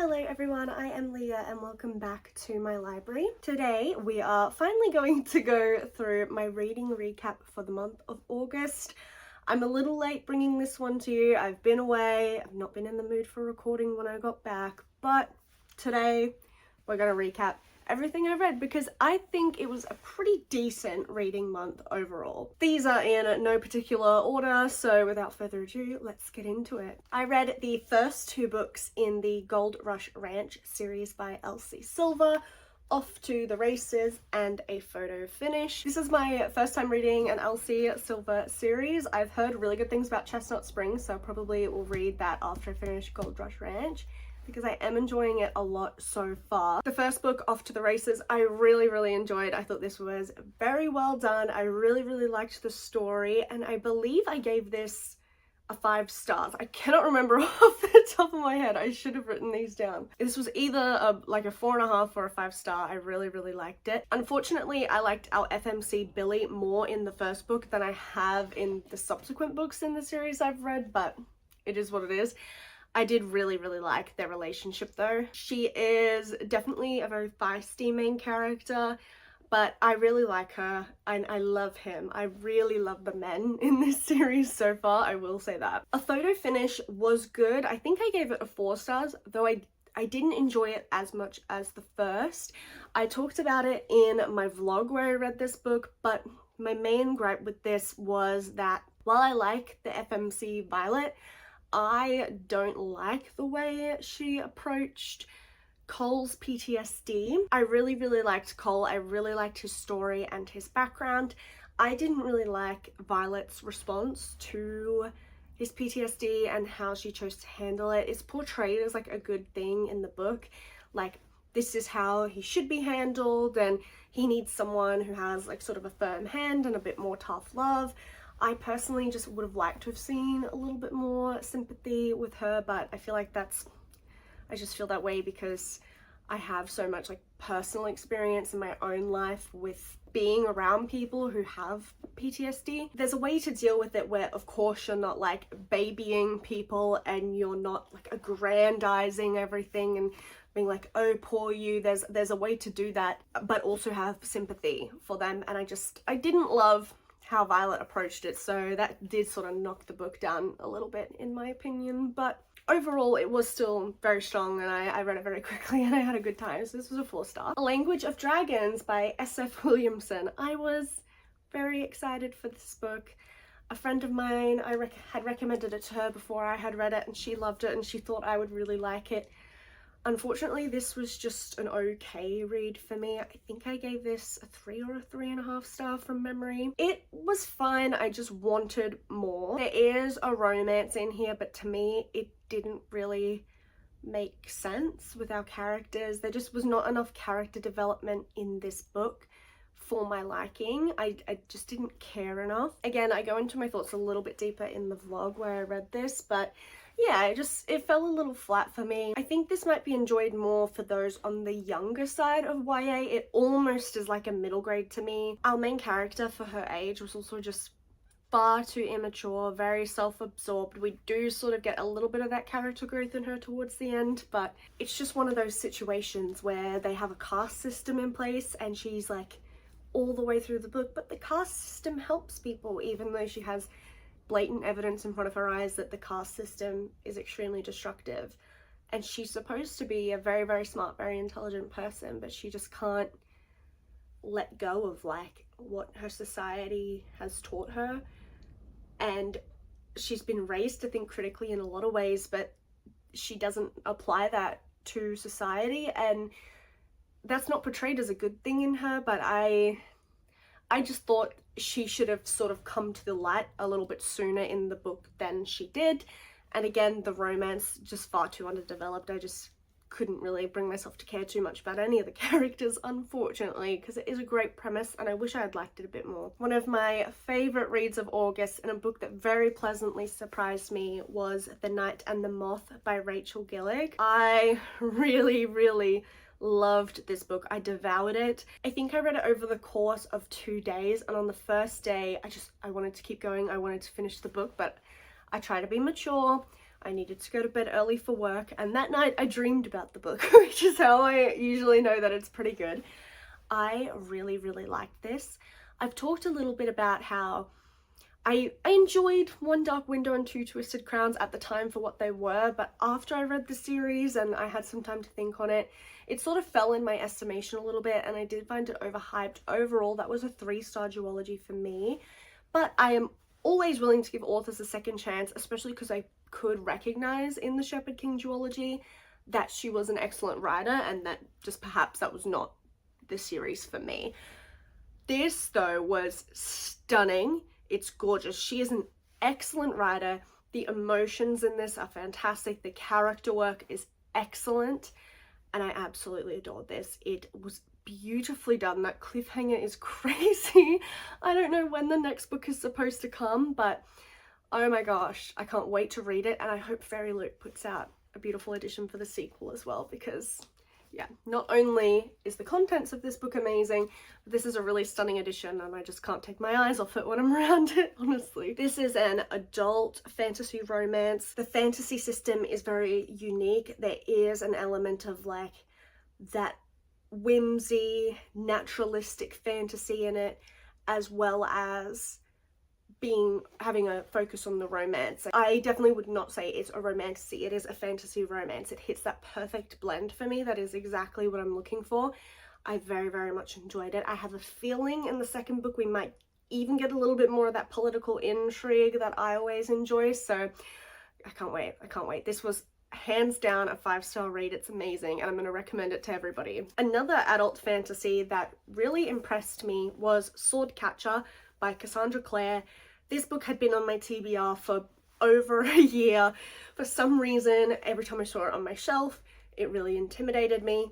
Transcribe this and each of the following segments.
Hello everyone, I am Leah and welcome back to my library. Today we are finally going to go through my reading recap for the month of August. I'm a little late bringing this one to you. I've been away, I've not been in the mood for recording when I got back, but today we're going to recap everything I read because I think it was a pretty decent reading month overall. These are in no particular order, so without further ado, let's get into it. I read the first two books in the Gold Rush Ranch series by Elsie Silver, Off to the Races and A Photo Finish. This is my first time reading an Elsie Silver series. I've heard really good things about Chestnut Springs, so I probably will read that after I finish Gold Rush Ranch, because I am enjoying it a lot so far. The first book, Off to the Races, I really enjoyed. I thought this was very well done. I really liked the story, and I believe I gave this a 5 stars. I cannot remember off the top of my head. I should have written these down. This was either a 4.5 or a 5 star. I really liked it. Unfortunately, I liked our FMC Billy more in the first book than I have in the subsequent books in the series I've read, but it is what it is. I did really like their relationship though. She is definitely a very feisty main character, but I really like her and I love him. I really love the men in this series so far, I will say that. A Photo Finish was good. I think I gave it a 4 stars, though I didn't enjoy it as much as the first. I talked about it in my vlog where I read this book, but my main gripe with this was that while I like the FMC Violet, I don't like the way she approached Cole's PTSD. I really liked Cole. I really liked his story and his background. I didn't really like Violet's response to his PTSD and how she chose to handle it. It's portrayed as like a good thing in the book, like this is how he should be handled and he needs someone who has like sort of a firm hand and a bit more tough love. I personally just would have liked to have seen a little bit more sympathy with her, but I feel like I just feel that way because I have so much like personal experience in my own life with being around people who have PTSD. There's a way to deal with it where of course you're not like babying people and you're not like aggrandizing everything and being like, oh poor you. There's a way to do that, but also have sympathy for them, and I didn't love how Violet approached it, so that did sort of knock the book down a little bit in my opinion, but overall it was still very strong and I read it very quickly and I had a good time, so this was a 4 star. A Language of Dragons by SF Williamson. I was very excited for this book. A friend of mine, I had recommended it to her before I had read it and she loved it and she thought I would really like it. Unfortunately, this was just an okay read for me. I think I gave this a 3 or a 3.5 star from memory. It was fine, I just wanted more. There is a romance in here, but to me, it didn't really make sense with our characters. There just was not enough character development in this book for my liking. I just didn't care enough. Again, I go into my thoughts a little bit deeper in the vlog where I read this, but yeah, it fell a little flat for me. I think this might be enjoyed more for those on the younger side of YA. It almost is like a middle grade to me. Our main character for her age was also just far too immature, very self-absorbed. We do sort of get a little bit of that character growth in her towards the end, but it's just one of those situations where they have a caste system in place and she's like all the way through the book, but the caste system helps people even though she has blatant evidence in front of her eyes that the caste system is extremely destructive, and she's supposed to be a very smart, very intelligent person, but she just can't let go of like what her society has taught her, and she's been raised to think critically in a lot of ways, but she doesn't apply that to society, and that's not portrayed as a good thing in her. But I just thought she should have sort of come to the light a little bit sooner in the book than she did. And again, the romance just far too underdeveloped. I just couldn't really bring myself to care too much about any of the characters, unfortunately, because it is a great premise and I wish I had liked it a bit more. One of my favourite reads of August and a book that very pleasantly surprised me was The Night and the Moth by Rachel Gillig. I really loved this book. I devoured it. I think I read it over the course of 2 days, and on the first day I wanted to keep going. I wanted to finish the book, but I try to be mature. I needed to go to bed early for work, and that night I dreamed about the book, which is how I usually know that it's pretty good. I really, really liked this. I've talked a little bit about how I enjoyed One Dark Window and Two Twisted Crowns at the time for what they were, but after I read the series and I had some time to think on it, it sort of fell in my estimation a little bit, and I did find it overhyped. Overall, that was a 3-star duology for me, but I am always willing to give authors a second chance, especially because I could recognize in the Shepherd King duology that she was an excellent writer, and that just perhaps that was not the series for me. This though was stunning. It's gorgeous. She is an excellent writer. The emotions in this are fantastic. The character work is excellent, and I absolutely adored this. It was beautifully done. That cliffhanger is crazy. I don't know when the next book is supposed to come, but oh my gosh, I can't wait to read it, and I hope Fairy Loot puts out a beautiful edition for the sequel as well, because yeah, not only is the contents of this book amazing, but this is a really stunning edition, and I just can't take my eyes off it when I'm around it, honestly. This is an adult fantasy romance. The fantasy system is very unique. There is an element of like that whimsy, naturalistic fantasy in it, as well as having a focus on the romance. I definitely would not say it's a romantasy. It is a fantasy romance. It hits that perfect blend for me. That is exactly what I'm looking for. I very, very much enjoyed it. I have a feeling in the second book we might even get a little bit more of that political intrigue that I always enjoy, so I can't wait. I can't wait. This was hands down a 5-star read. It's amazing, and I'm going to recommend it to everybody. Another adult fantasy that really impressed me was Swordcatcher by Cassandra Clare. This book had been on my TBR for over a year. For some reason, every time I saw it on my shelf, it really intimidated me.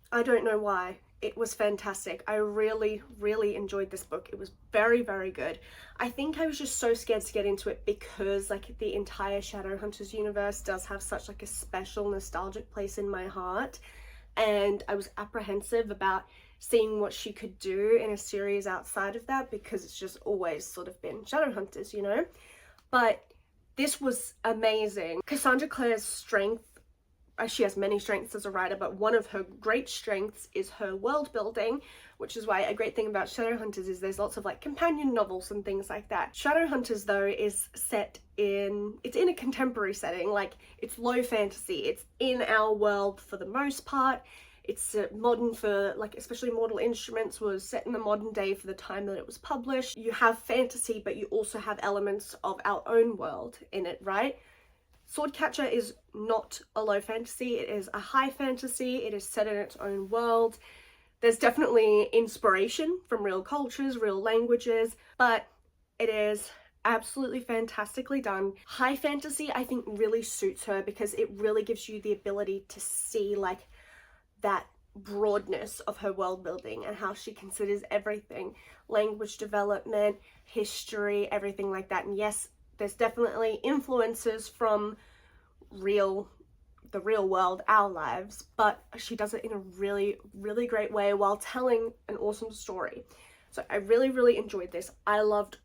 I don't know why. It was fantastic. I really, really enjoyed this book. It was very, very good. I think I was just so scared to get into it because like the entire Shadowhunters universe does have such like a special nostalgic place in my heart, and I was apprehensive about seeing what she could do in a series outside of that, because it's just always sort of been Shadowhunters, you know? But this was amazing. Cassandra Clare's strength, she has many strengths as a writer, but one of her great strengths is her world building, which is why a great thing about Shadowhunters is there's lots of like companion novels and things like that. Shadowhunters though is set it's in a contemporary setting, like it's low fantasy, it's in our world for the most part. It's modern for, like, especially Mortal Instruments was set in the modern day for the time that it was published. You have fantasy, but you also have elements of our own world in it, right? Swordcatcher is not a low fantasy, it is a high fantasy, it is set in its own world. There's definitely inspiration from real cultures, real languages, but it is absolutely fantastically done. High fantasy, I think, really suits her because it really gives you the ability to see, like, that broadness of her world building and how she considers everything, language development, history, everything like that. And yes, there's definitely influences from the real world, our lives, but she does it in a really, really great way while telling an awesome story. So I really, really enjoyed this. I loved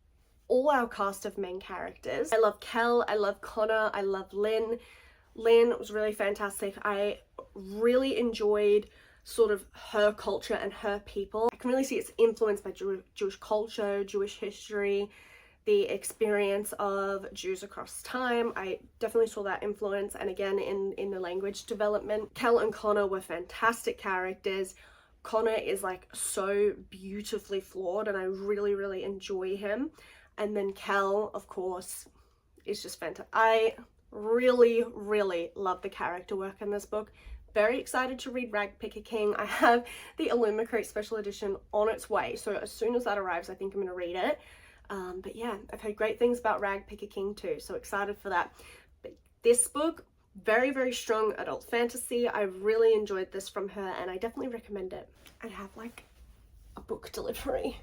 all our cast of main characters. I love Kel, I love Connor, I love Lynn. Lynn was really fantastic. I really enjoyed sort of her culture and her people. I can really see it's influenced by Jewish culture, Jewish history, the experience of Jews across time. I definitely saw that influence, and again in the language development. Kel and Connor were fantastic characters. Connor is like so beautifully flawed, and I really, really enjoy him. And then Kel, of course, is just fantastic. I really, really love the character work in this book. Very excited to read Ragpicker King. I have the Illumicrate special edition on its way, so as soon as that arrives I think I'm going to read it. But yeah, I've heard great things about Ragpicker King too, so excited for that. But this book, very, very strong adult fantasy. I really enjoyed this from her, and I definitely recommend it. I have like a book delivery.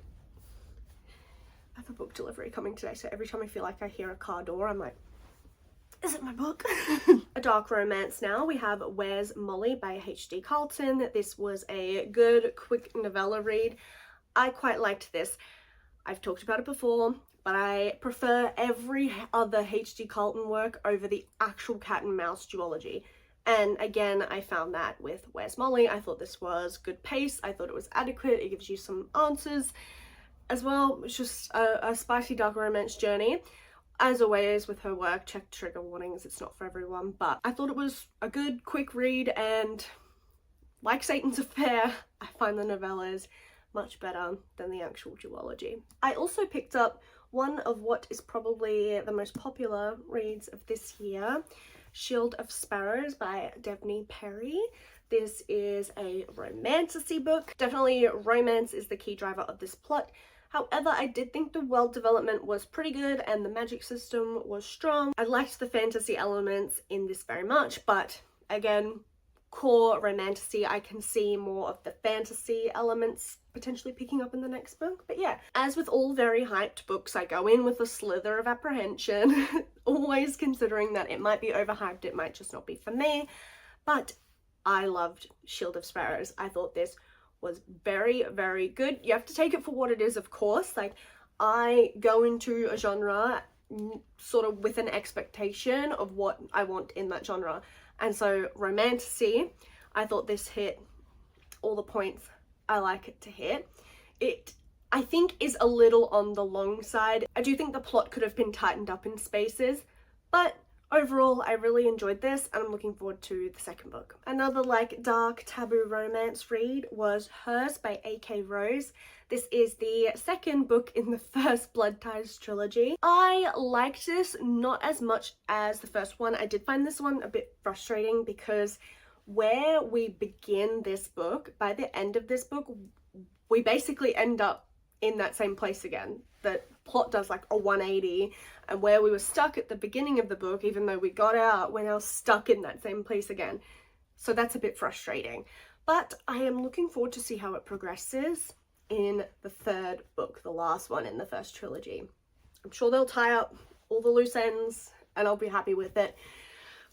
I have a book delivery coming today, so every time I feel like I hear a car door, I'm like, is it my book? A dark romance now. We have Where's Molly by H.D. Carlton. This was a good, quick novella read. I quite liked this. I've talked about it before, but I prefer every other H.G. Carlton work over the actual cat and mouse duology. And again, I found that with Where's Molly. I thought this was good pace. I thought it was adequate. It gives you some answers as well. It's just a spicy dark romance journey. As always with her work, check trigger warnings, it's not for everyone, but I thought it was a good quick read, and like Satan's Affair, I find the novellas much better than the actual duology. I also picked up one of what is probably the most popular reads of this year, Shield of Sparrows by Devney Perry. This is a romantasy book. Definitely romance is the key driver of this plot. However, I did think the world development was pretty good and the magic system was strong. I liked the fantasy elements in this very much, but again, core romantasy, I can see more of the fantasy elements potentially picking up in the next book. But yeah, as with all very hyped books, I go in with a slither of apprehension, always considering that it might be overhyped, it might just not be for me. But I loved Shield of Sparrows. I thought this was very, very good. You have to take it for what it is, of course. Like, I go into a genre sort of with an expectation of what I want in that genre. And so romantasy, I thought this hit all the points I like it to hit. It, I think, is a little on the long side. I do think the plot could have been tightened up in spaces, but overall, I really enjoyed this and I'm looking forward to the second book. Another like dark taboo romance read was Hers by A.K. Rose. This is the second book in the first Blood Ties trilogy. I liked this not as much as the first one. I did find this one a bit frustrating because where we begin this book, by the end of this book, we basically end up in that same place again. The plot does like a 180, and where we were stuck at the beginning of the book, even though we got out, we're now stuck in that same place again. So that's a bit frustrating. But I am looking forward to see how it progresses in the third book, the last one in the first trilogy. I'm sure they'll tie up all the loose ends and I'll be happy with it.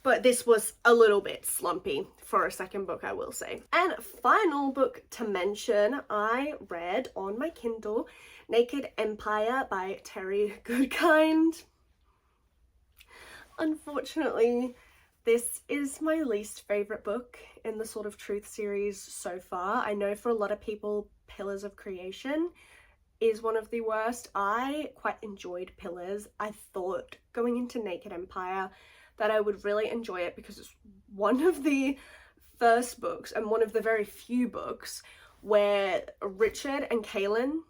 But this was a little bit slumpy for a second book, I will say. And final book to mention, I read on my Kindle, Naked Empire by Terry Goodkind. Unfortunately, this is my least favourite book in the Sword of Truth series so far. I know for a lot of people, Pillars of Creation is one of the worst. I quite enjoyed Pillars. I thought going into Naked Empire that I would really enjoy it because it's one of the first books and one of the very few books where Richard and Kaelin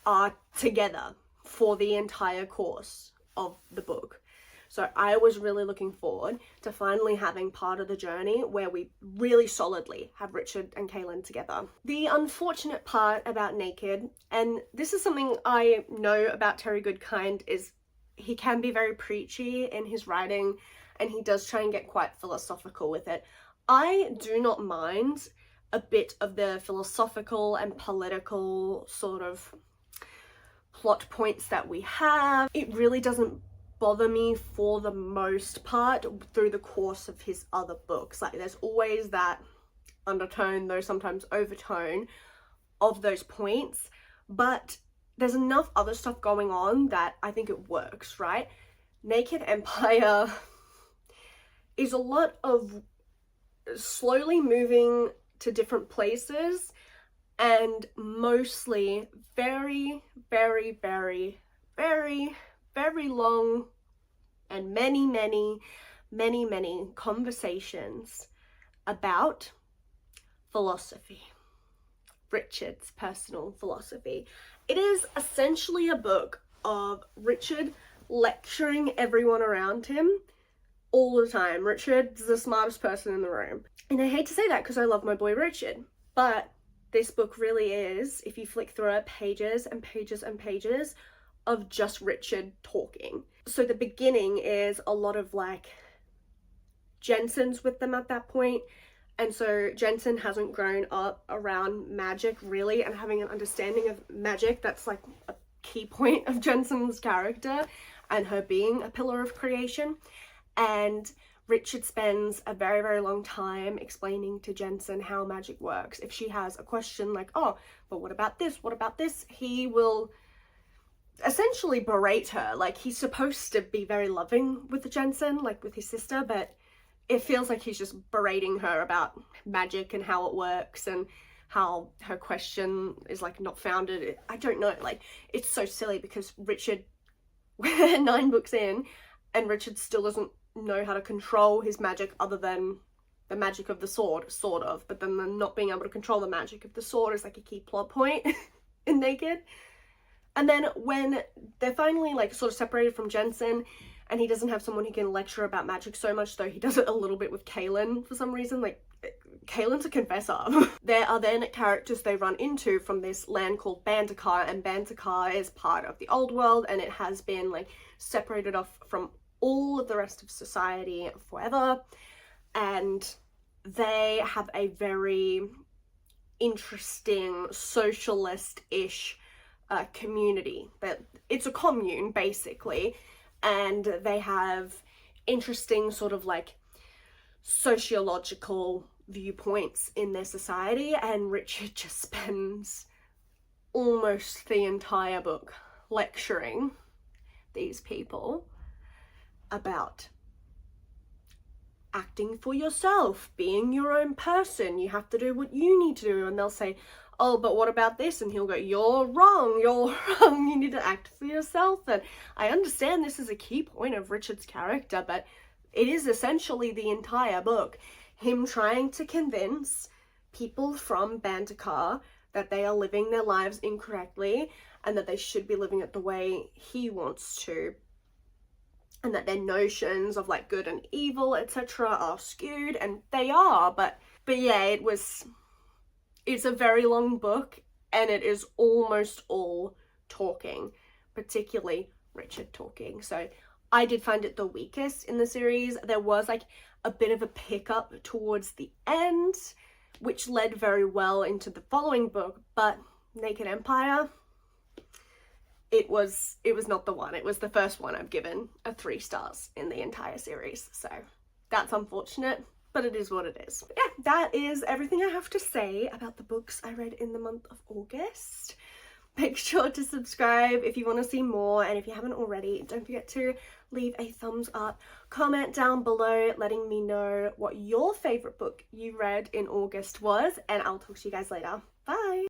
are together for the entire course of the book. So I was really looking forward to finally having part of the journey where we really solidly have Richard and Kaelin together. The unfortunate part about Naked, and this is something I know about Terry Goodkind, is he can be very preachy in his writing and he does try and get quite philosophical with it. I do not mind a bit of the philosophical and political sort of plot points that we have. It really doesn't bother me for the most part through the course of his other books. Like, there's always that undertone, though sometimes overtone, of those points, but there's enough other stuff going on that I think it works, right? Naked Empire is a lot of slowly moving to different places and mostly very, very, very, very, very long and many conversations about philosophy. Richard's personal philosophy. It is essentially a book of Richard lecturing everyone around him all the time. Richard's the smartest person in the room. And I hate to say that because I love my boy Richard, but this book really is, if you flick through it, pages and pages and pages of just Richard talking. So the beginning is a lot of like, Jensen's with them at that point, and so Jensen hasn't grown up around magic really and having an understanding of magic. That's like a key point of Jensen's character and her being a pillar of creation. And Richard spends a very, very long time explaining to Jensen how magic works. If she has a question like, oh, but what about this? What about this? He will essentially berate her. Like, he's supposed to be very loving with Jensen, like with his sister, but it feels like he's just berating her about magic and how it works and how her question is like not founded. I don't know, like, it's so silly because Richard, we're 9 books in and Richard still doesn't know how to control his magic other than the magic of the sword, sort of, but then the not being able to control the magic of the sword is like a key plot point in Naked. And then when they're finally like sort of separated from Jensen and he doesn't have someone who can lecture about magic so much, though he does it a little bit with Kaylin for some reason, like Kaylin's a confessor. There are then characters they run into from this land called Bandakar, and Bandakar is part of the old world and it has been like separated off from all of the rest of society forever, and they have a very interesting socialist-ish community. That it's a commune basically, and they have interesting sort of like sociological viewpoints in their society, and Richard just spends almost the entire book lecturing these people about acting for yourself, being your own person, you have to do what you need to do, and they'll say, oh, but what about this? And he'll go, you're wrong, you need to act for yourself. And I understand this is a key point of Richard's character, but it is essentially the entire book, him trying to convince people from Bandakar that they are living their lives incorrectly and that they should be living it the way he wants to, and that their notions of like good and evil, etc. are skewed, and they are, but yeah, it's a very long book and it is almost all talking, particularly Richard talking. So I did find it the weakest in the series. There was like a bit of a pickup towards the end, which led very well into the following book, but Naked Empire, it was not the one. It was the first one I've given a 3 stars in the entire series. So that's unfortunate, but it is what it is. But yeah, that is everything I have to say about the books I read in the month of August. Make sure to subscribe if you want to see more, and if you haven't already, don't forget to leave a thumbs up, comment down below letting me know what your favourite book you read in August was, and I'll talk to you guys later. Bye!